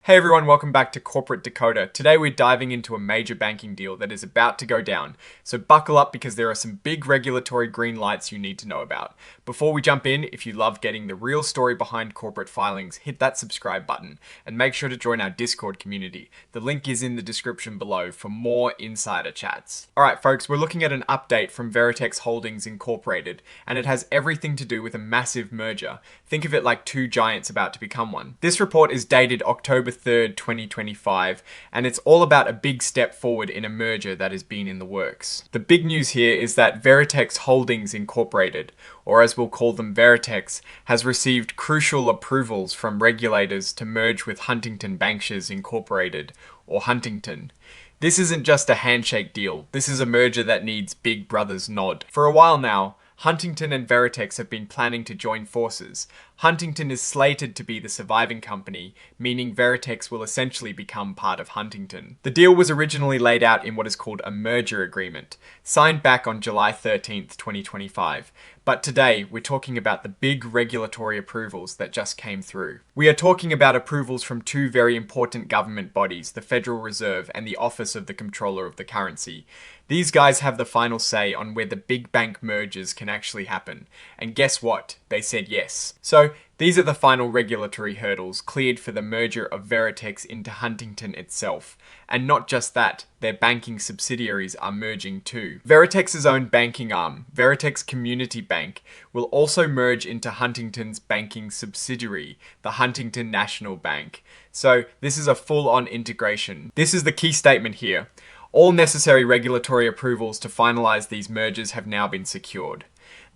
Hey everyone, welcome back to Corporate Dakota. Today we're diving into a major banking deal that is about to go down. So buckle up because there are some big regulatory green lights you need to know about. Before we jump in, if you love getting the real story behind corporate filings, hit that subscribe button and make sure to join our Discord community. The link is in the description below for more insider chats. Alright folks, we're looking at an update from Veritex Holdings Incorporated, and it has everything to do with a massive merger. Think of it like two giants about to become one. This report is dated October 3rd, 2025, and it's all about a big step forward in a merger that has been in the works. The big news here is that Veritex Holdings Incorporated, or as we'll call them Veritex, has received crucial approvals from regulators to merge with Huntington Bancshares Incorporated, or Huntington. This isn't just a handshake deal, this is a merger that needs Big Brother's nod. For a while now, Huntington and Veritex have been planning to join forces. Huntington is slated to be the surviving company, meaning Veritex will essentially become part of Huntington. The deal was originally laid out in what is called a merger agreement, signed back on July 13th, 2025. But today, we're talking about the big regulatory approvals that just came through. We are talking about approvals from two very important government bodies, the Federal Reserve and the Office of the Comptroller of the Currency. These guys have the final say on where the big bank mergers can actually happen. And guess what? They said yes. So, these are the final regulatory hurdles cleared for the merger of Veritex into Huntington itself. And not just that, their banking subsidiaries are merging too. Veritex's own banking arm, Veritex Community Bank, will also merge into Huntington's banking subsidiary, the Huntington National Bank. So this is a full-on integration. This is the key statement here. All necessary regulatory approvals to finalize these mergers have now been secured.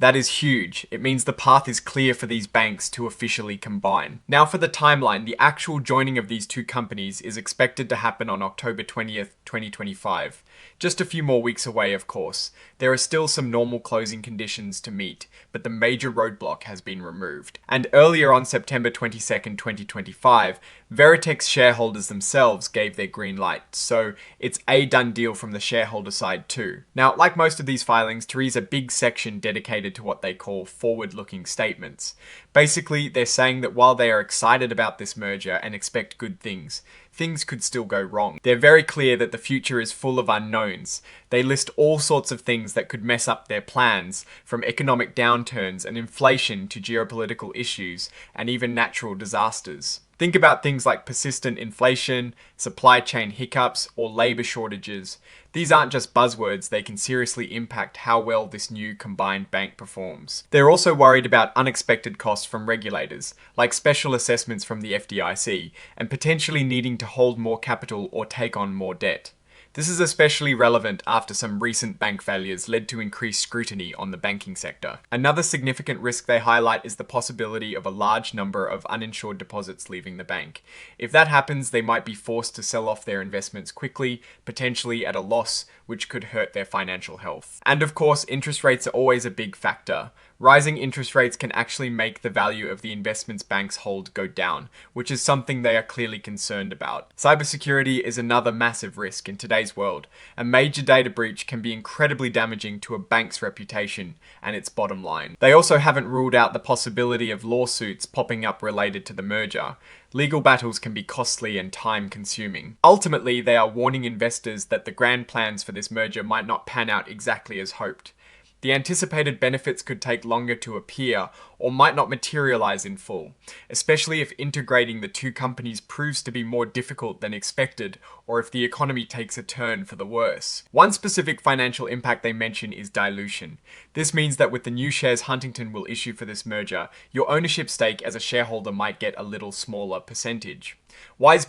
That is huge. It means the path is clear for these banks to officially combine. Now for the timeline, the actual joining of these two companies is expected to happen on October 20th, 2025. Just a few more weeks away, of course. There are still some normal closing conditions to meet, but the major roadblock has been removed. And earlier on September 22nd, 2025, Veritex shareholders themselves gave their green light, so it's a done deal from the shareholder side too. Now, like most of these filings, there is a big section dedicated to what they call forward-looking statements. Basically, they're saying that while they are excited about this merger and expect good things, things could still go wrong. They're very clear that the future is full of unknowns. They list all sorts of things that could mess up their plans, from economic downturns and inflation to geopolitical issues and even natural disasters. Think about things like persistent inflation, supply chain hiccups, or labor shortages. These aren't just buzzwords, they can seriously impact how well this new combined bank performs. They're also worried about unexpected costs from regulators, like special assessments from the FDIC, and potentially needing to hold more capital or take on more debt. This is especially relevant after some recent bank failures led to increased scrutiny on the banking sector. Another significant risk they highlight is the possibility of a large number of uninsured deposits leaving the bank. If that happens, they might be forced to sell off their investments quickly, potentially at a loss, which could hurt their financial health. And of course, interest rates are always a big factor. Rising interest rates can actually make the value of the investments banks hold go down, which is something they are clearly concerned about. Cybersecurity is another massive risk in today's world. A major data breach can be incredibly damaging to a bank's reputation and its bottom line. They also haven't ruled out the possibility of lawsuits popping up related to the merger. Legal battles can be costly and time-consuming. Ultimately, they are warning investors that the grand plans for this merger might not pan out exactly as hoped. The anticipated benefits could take longer to appear or might not materialize in full, especially if integrating the two companies proves to be more difficult than expected or if the economy takes a turn for the worse. One specific financial impact they mention is dilution. This means that with the new shares Huntington will issue for this merger, your ownership stake as a shareholder might get a little smaller percentage.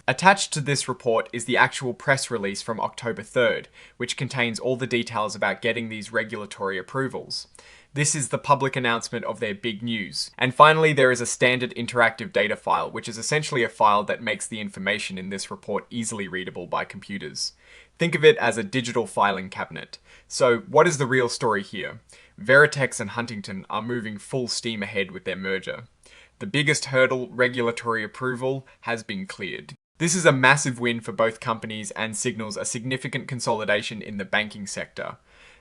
Attached to this report is the actual press release from October 3rd, which contains all the details about getting these regulatory approvals. This is the public announcement of their big news. And finally, there is a standard interactive data file, which is essentially a file that makes the information in this report easily readable by computers. Think of it as a digital filing cabinet. So, what is the real story here? Veritex and Huntington are moving full steam ahead with their merger. The biggest hurdle, regulatory approval, has been cleared. This is a massive win for both companies and signals a significant consolidation in the banking sector.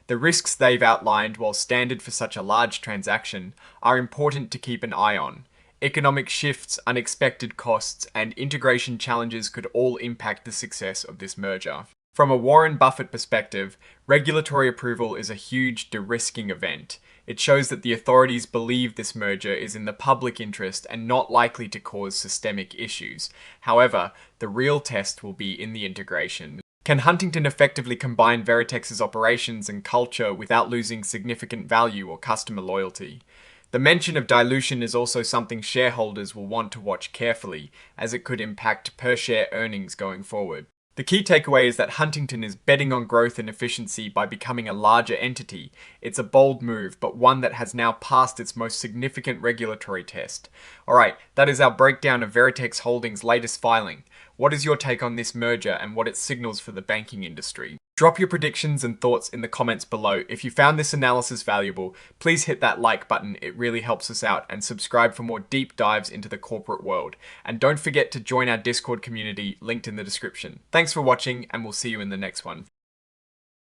The risks they've outlined, while standard for such a large transaction, are important to keep an eye on. Economic shifts, unexpected costs, and integration challenges could all impact the success of this merger. From a Warren Buffett perspective, regulatory approval is a huge de-risking event. It shows that the authorities believe this merger is in the public interest and not likely to cause systemic issues. However, the real test will be in the integration. Can Huntington effectively combine Veritex's operations and culture without losing significant value or customer loyalty? The mention of dilution is also something shareholders will want to watch carefully, as it could impact per-share earnings going forward. The key takeaway is that Huntington is betting on growth and efficiency by becoming a larger entity. It's a bold move, but one that has now passed its most significant regulatory test. Alright, that is our breakdown of Veritex Holdings' latest filing. What is your take on this merger and what it signals for the banking industry? Drop your predictions and thoughts in the comments below. If you found this analysis valuable, please hit that like button, it really helps us out, and subscribe for more deep dives into the corporate world. And don't forget to join our Discord community, linked in the description. Thanks for watching, and we'll see you in the next one.